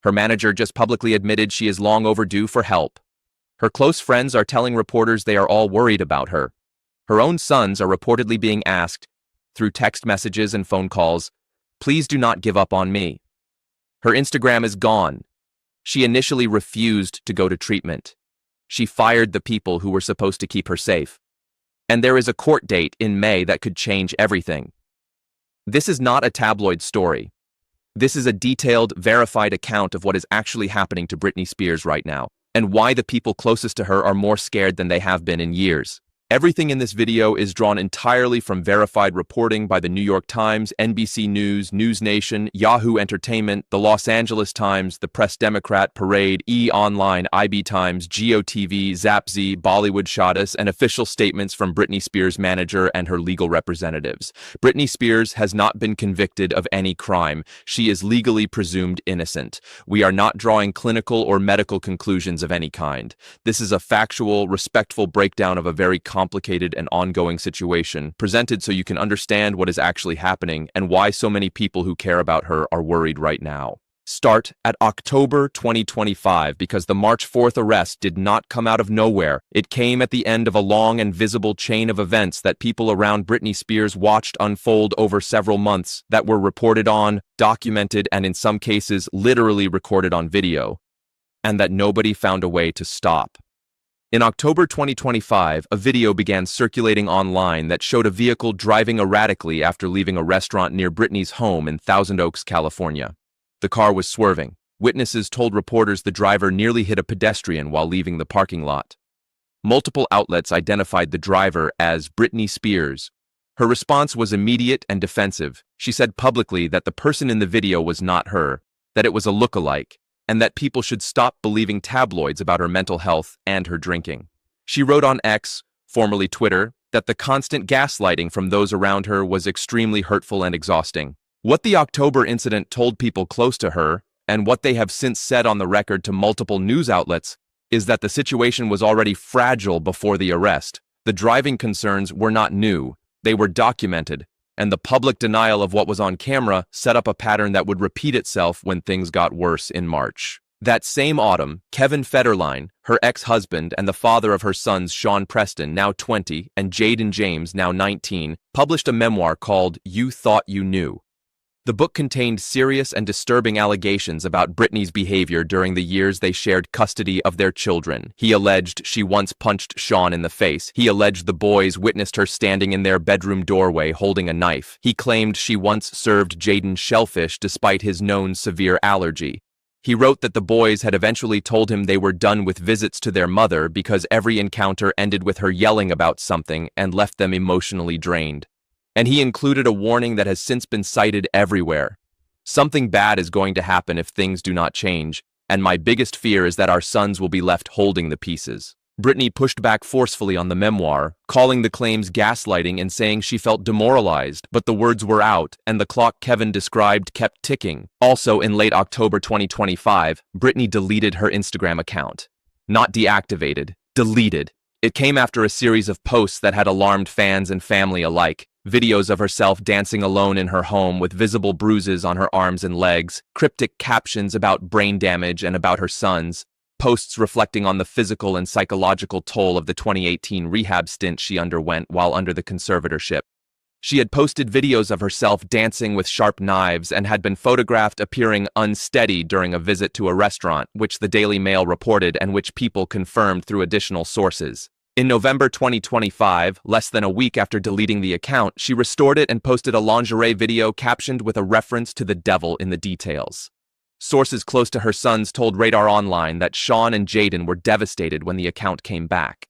Her manager just publicly admitted she is long overdue for help. Her close friends are telling reporters they are all worried about her. Her own sons are reportedly being asked, through text messages and phone calls, "Please do not give up on me." Her Instagram is gone. She initially refused to go to treatment. She fired the people who were supposed to keep her safe. And there is a court date in May that could change everything. This is not a tabloid story. This is a detailed, verified account of what is actually happening to Britney Spears right now, and why the people closest to her are more scared than they have been in years. Everything in this video is drawn entirely from verified reporting by the New York Times, NBC News, News Nation, Yahoo Entertainment, the Los Angeles Times, the Press Democrat, Parade, E! Online, IB Times, GeoTV, ZapZ, Bollywood Shotus, and official statements from Britney Spears' manager and her legal representatives. Britney Spears has not been convicted of any crime. She is legally presumed innocent. We are not drawing clinical or medical conclusions of any kind. This is a factual, respectful breakdown of a very complicated and ongoing situation, presented so you can understand what is actually happening and why so many people who care about her are worried right now. Start at October 2025 because the March 4th arrest did not come out of nowhere. It came at the end of a long and visible chain of events that people around Britney Spears watched unfold over several months, that were reported on, documented, and in some cases literally recorded on video, and that nobody found a way to stop. In October 2025, a video began circulating online that showed a vehicle driving erratically after leaving a restaurant near Britney's home in Thousand Oaks, California. The car was swerving. Witnesses told reporters the driver nearly hit a pedestrian while leaving the parking lot. Multiple outlets identified the driver as Britney Spears. Her response was immediate and defensive. She said publicly that the person in the video was not her, that it was a look-alike, and that people should stop believing tabloids about her mental health and her drinking. She wrote on X, formerly Twitter, that the constant gaslighting from those around her was extremely hurtful and exhausting. What the October incident told people close to her, and what they have since said on the record to multiple news outlets, is that the situation was already fragile before the arrest. The driving concerns were not new, they were documented, and the public denial of what was on camera set up a pattern that would repeat itself when things got worse in March. That same autumn, Kevin Federline, her ex-husband and the father of her sons Sean Preston, now 20, and Jaden James, now 19, published a memoir called You Thought You Knew. The book contained serious and disturbing allegations about Britney's behavior during the years they shared custody of their children. He alleged she once punched Sean in the face. He alleged the boys witnessed her standing in their bedroom doorway holding a knife. He claimed she once served Jaden shellfish despite his known severe allergy. He wrote that the boys had eventually told him they were done with visits to their mother because every encounter ended with her yelling about something and left them emotionally drained. And he included a warning that has since been cited everywhere. Something bad is going to happen if things do not change, and my biggest fear is that our sons will be left holding the pieces. Britney pushed back forcefully on the memoir, calling the claims gaslighting and saying she felt demoralized, but the words were out, and the clock Kevin described kept ticking. Also, in late October 2025, Britney deleted her Instagram account. Not deactivated, deleted. It came after a series of posts that had alarmed fans and family alike. Videos of herself dancing alone in her home with visible bruises on her arms and legs, cryptic captions about brain damage and about her sons, posts reflecting on the physical and psychological toll of the 2018 rehab stint she underwent while under the conservatorship. She had posted videos of herself dancing with sharp knives and had been photographed appearing unsteady during a visit to a restaurant, which the Daily Mail reported and which People confirmed through additional sources. In November 2025, less than a week after deleting the account, she restored it and posted a lingerie video captioned with a reference to the devil in the details. Sources close to her sons told Radar Online that Sean and Jaden were devastated when the account came back.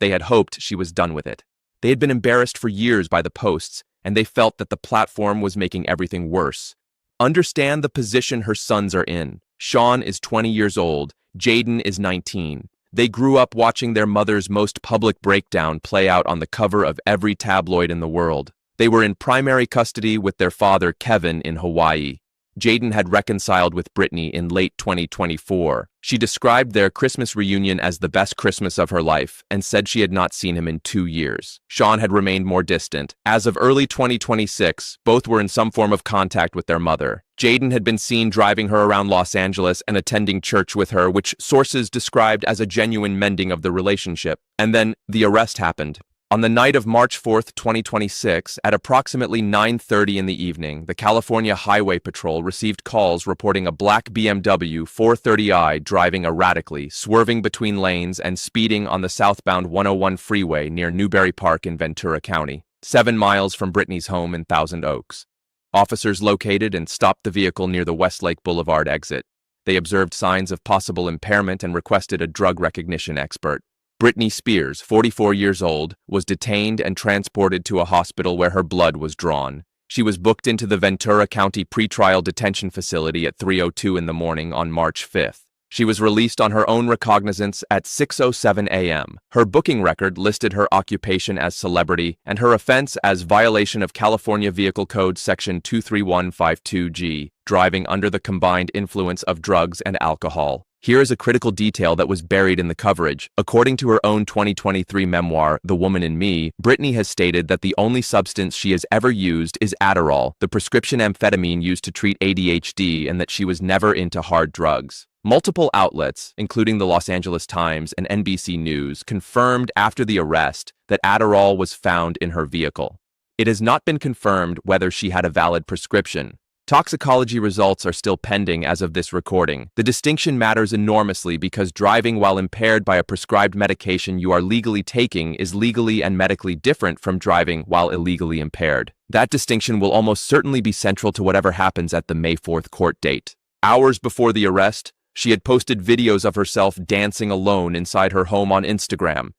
They had hoped she was done with it. They had been embarrassed for years by the posts, and they felt that the platform was making everything worse. Understand the position her sons are in. Sean is 20 years old, Jaden is 19. They grew up watching their mother's most public breakdown play out on the cover of every tabloid in the world. They were in primary custody with their father, Kevin, in Hawaii. Jayden had reconciled with Britney in late 2024. She described their Christmas reunion as the best Christmas of her life and said she had not seen him in 2 years. Sean had remained more distant. As of early 2026, both were in some form of contact with their mother. Jayden had been seen driving her around Los Angeles and attending church with her, which sources described as a genuine mending of the relationship. And then the arrest happened. On the night of March 4th, 2026, at approximately 9:30 in the evening, the California Highway Patrol received calls reporting a black BMW 430i driving erratically, swerving between lanes and speeding on the southbound 101 freeway near Newberry Park in Ventura County, 7 miles from Britney's home in Thousand Oaks. Officers located and stopped the vehicle near the Westlake Boulevard exit. They observed signs of possible impairment and requested a drug recognition expert. Britney Spears, 44 years old, was detained and transported to a hospital where her blood was drawn. She was booked into the Ventura County pretrial detention facility at 3:02 in the morning on March 5th. She was released on her own recognizance at 6:07 a.m. Her booking record listed her occupation as celebrity and her offense as violation of California Vehicle Code Section 23152G, driving under the combined influence of drugs and alcohol. Here is a critical detail that was buried in the coverage. According to her own 2023 memoir, The Woman in Me, Britney has stated that the only substance she has ever used is Adderall, the prescription amphetamine used to treat ADHD, and that she was never into hard drugs. Multiple outlets, including the Los Angeles Times and NBC News, confirmed after the arrest that Adderall was found in her vehicle. It has not been confirmed whether she had a valid prescription. Toxicology results are still pending as of this recording. The distinction matters enormously because driving while impaired by a prescribed medication you are legally taking is legally and medically different from driving while illegally impaired. That distinction will almost certainly be central to whatever happens at the May 4th court date. Hours before the arrest, she had posted videos of herself dancing alone inside her home on Instagram,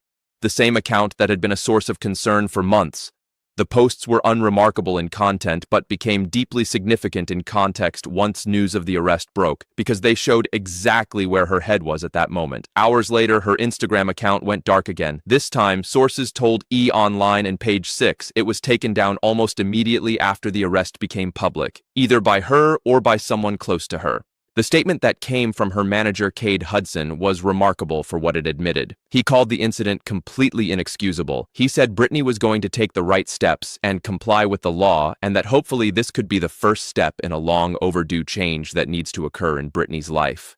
the same account that had been a source of concern for months. The posts were unremarkable in content but became deeply significant in context once news of the arrest broke, because they showed exactly where her head was at that moment. Hours later, her Instagram account went dark again. This time, sources told E! Online and Page 6 it was taken down almost immediately after the arrest became public, either by her or by someone close to her. The statement that came from her manager, Cade Hudson, was remarkable for what it admitted. He called the incident completely inexcusable. He said Britney was going to take the right steps and comply with the law, and that hopefully this could be the first step in a long overdue change that needs to occur in Britney's life.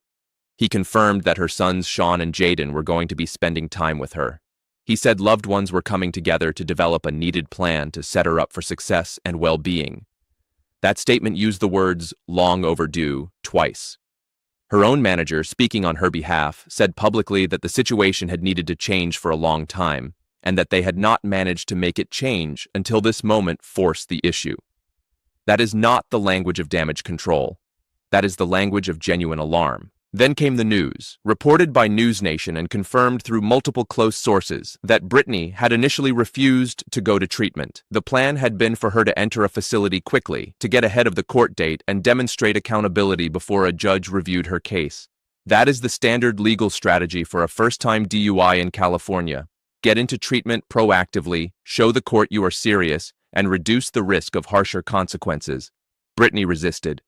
He confirmed that her sons Sean and Jayden were going to be spending time with her. He said loved ones were coming together to develop a needed plan to set her up for success and well-being. That statement used the words "long overdue" twice. Her own manager, speaking on her behalf, said publicly that the situation had needed to change for a long time, and that they had not managed to make it change until this moment forced the issue. That is not the language of damage control. That is the language of genuine alarm. Then came the news, reported by News Nation and confirmed through multiple close sources, that Britney had initially refused to go to treatment. The plan had been for her to enter a facility quickly, to get ahead of the court date and demonstrate accountability before a judge reviewed her case. That is the standard legal strategy for a first-time DUI in California. Get into treatment proactively, show the court you are serious, and reduce the risk of harsher consequences. Britney resisted.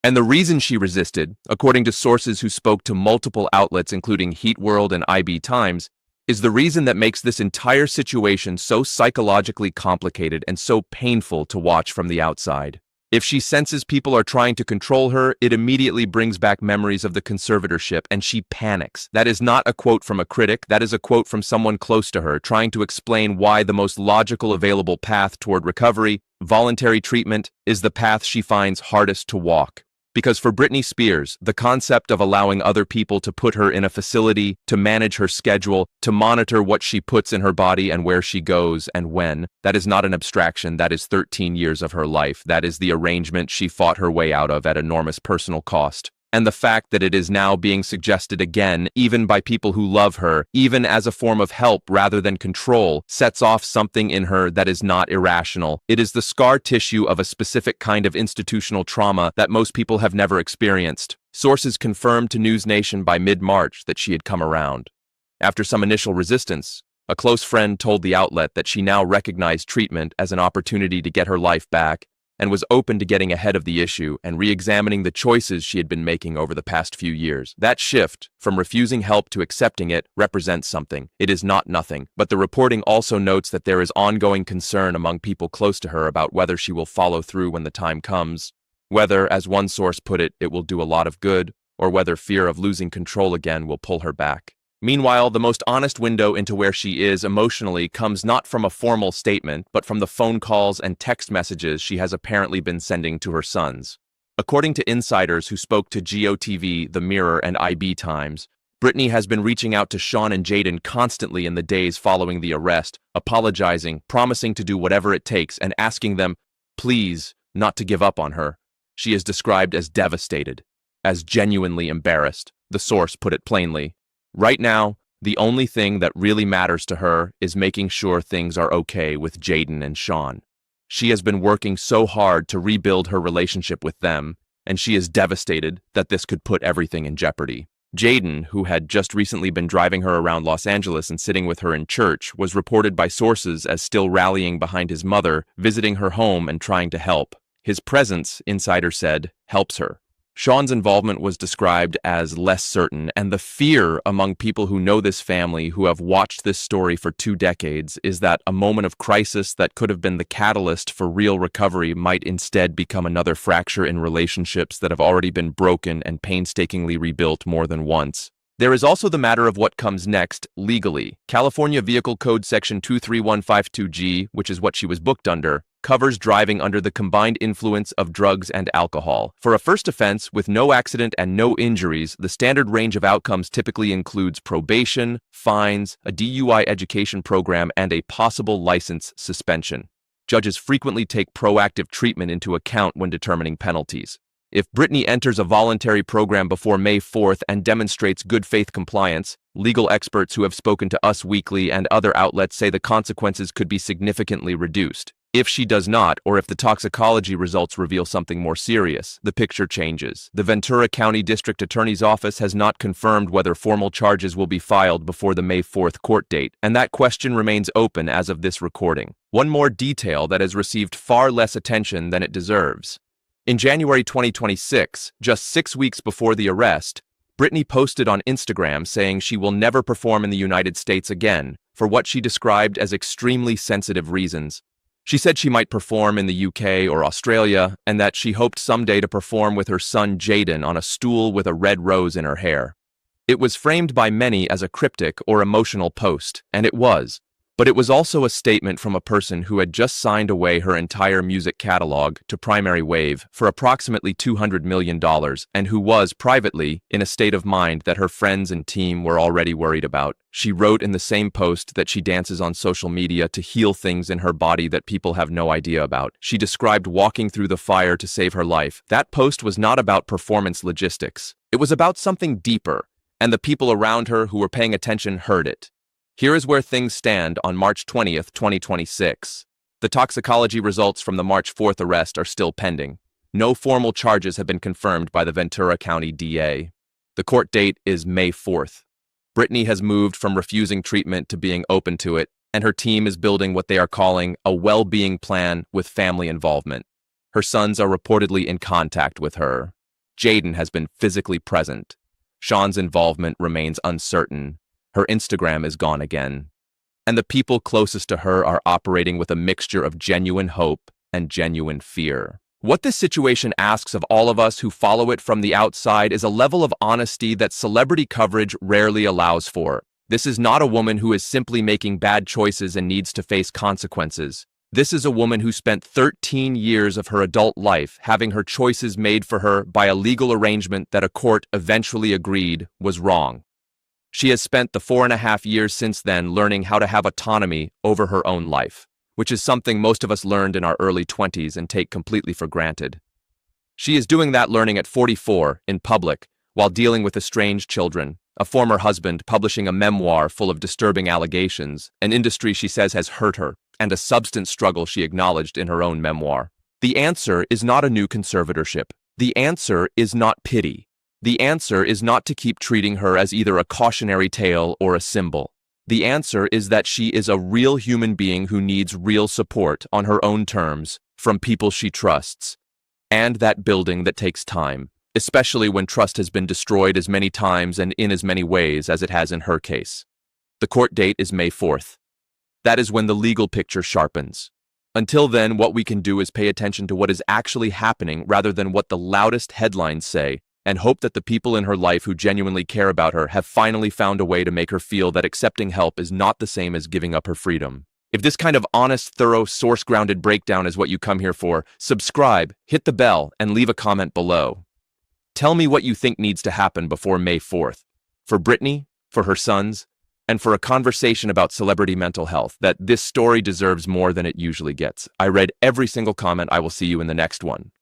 And the reason she resisted, according to sources who spoke to multiple outlets including Heat World and IB Times, is the reason that makes this entire situation so psychologically complicated and so painful to watch from the outside. If she senses people are trying to control her, it immediately brings back memories of the conservatorship and she panics. That is not a quote from a critic, that is a quote from someone close to her trying to explain why the most logical available path toward recovery, voluntary treatment, is the path she finds hardest to walk. Because for Britney Spears, the concept of allowing other people to put her in a facility, to manage her schedule, to monitor what she puts in her body and where she goes and when, that is not an abstraction, that is 13 years of her life. That is the arrangement she fought her way out of at enormous personal cost. And the fact that it is now being suggested again, even by people who love her, even as a form of help rather than control, sets off something in her that is not irrational. It is the scar tissue of a specific kind of institutional trauma that most people have never experienced. Sources confirmed to News Nation by mid-March that she had come around. After some initial resistance, a close friend told the outlet that she now recognized treatment as an opportunity to get her life back and was open to getting ahead of the issue and re-examining the choices she had been making over the past few years. That shift, from refusing help to accepting it, represents something. It is not nothing, but the reporting also notes that there is ongoing concern among people close to her about whether she will follow through when the time comes, whether, as one source put it, it will do a lot of good, or whether fear of losing control again will pull her back. Meanwhile, the most honest window into where she is emotionally comes not from a formal statement, but from the phone calls and text messages she has apparently been sending to her sons. According to insiders who spoke to GOTV, The Mirror, and IB Times, Britney has been reaching out to Sean and Jaden constantly in the days following the arrest, apologizing, promising to do whatever it takes, and asking them, please, not to give up on her. She is described as devastated, as genuinely embarrassed, the source put it plainly. Right now, the only thing that really matters to her is making sure things are okay with Jaden and Sean. She has been working so hard to rebuild her relationship with them, and she is devastated that this could put everything in jeopardy. Jaden, who had just recently been driving her around Los Angeles and sitting with her in church, was reported by sources as still rallying behind his mother, visiting her home and trying to help. His presence, insiders said, helps her. Sean's involvement was described as less certain, and the fear among people who know this family, who have watched this story for 2 decades, is that a moment of crisis that could have been the catalyst for real recovery might instead become another fracture in relationships that have already been broken and painstakingly rebuilt more than once. There is also the matter of what comes next, legally. California Vehicle Code Section 23152G, which is what she was booked under, covers driving under the combined influence of drugs and alcohol. For a first offense with no accident and no injuries, the standard range of outcomes typically includes probation, fines, a DUI education program, and a possible license suspension. Judges frequently take proactive treatment into account when determining penalties. If Britney enters a voluntary program before May 4th and demonstrates good faith compliance, legal experts who have spoken to Us Weekly and other outlets say the consequences could be significantly reduced. If she does not, or if the toxicology results reveal something more serious, the picture changes. The Ventura County District Attorney's Office has not confirmed whether formal charges will be filed before the May 4th court date, and that question remains open as of this recording. One more detail that has received far less attention than it deserves. In January 2026, just 6 weeks before the arrest, Britney posted on Instagram saying she will never perform in the United States again for what she described as extremely sensitive reasons. She said she might perform in the UK or Australia, and that she hoped someday to perform with her son Jaden on a stool with a red rose in her hair. It was framed by many as a cryptic or emotional post, and it was. But it was also a statement from a person who had just signed away her entire music catalog to Primary Wave for approximately $200 million, and who was, privately, in a state of mind that her friends and team were already worried about. She wrote in the same post that she dances on social media to heal things in her body that people have no idea about. She described walking through the fire to save her life. That post was not about performance logistics. It was about something deeper, and the people around her who were paying attention heard it. Here is where things stand on March 20th, 2026. The toxicology results from the March 4th arrest are still pending. No formal charges have been confirmed by the Ventura County DA. The court date is May 4th. Britney has moved from refusing treatment to being open to it, and her team is building what they are calling a well-being plan with family involvement. Her sons are reportedly in contact with her. Jaden has been physically present. Sean's involvement remains uncertain. Her Instagram is gone again. And the people closest to her are operating with a mixture of genuine hope and genuine fear. What this situation asks of all of us who follow it from the outside is a level of honesty that celebrity coverage rarely allows for. This is not a woman who is simply making bad choices and needs to face consequences. This is a woman who spent 13 years of her adult life having her choices made for her by a legal arrangement that a court eventually agreed was wrong. She has spent the 4.5 years since then learning how to have autonomy over her own life, which is something most of us learned in our early 20s and take completely for granted. She is doing that learning at 44, in public, while dealing with estranged children, a former husband publishing a memoir full of disturbing allegations, an industry she says has hurt her, and a substance struggle she acknowledged in her own memoir. The answer is not a new conservatorship. The answer is not pity. The answer is not to keep treating her as either a cautionary tale or a symbol. The answer is that she is a real human being who needs real support on her own terms, from people she trusts, and that building that takes time, especially when trust has been destroyed as many times and in as many ways as it has in her case. The court date is May 4th. That is when the legal picture sharpens. Until then, what we can do is pay attention to what is actually happening rather than what the loudest headlines say, and hope that the people in her life who genuinely care about her have finally found a way to make her feel that accepting help is not the same as giving up her freedom. If this kind of honest, thorough, source-grounded breakdown is what you come here for, subscribe, hit the bell, and leave a comment below. Tell me what you think needs to happen before May 4th. For Britney, for her sons, and for a conversation about celebrity mental health, that this story deserves more than it usually gets. I read every single comment. I will see you in the next one.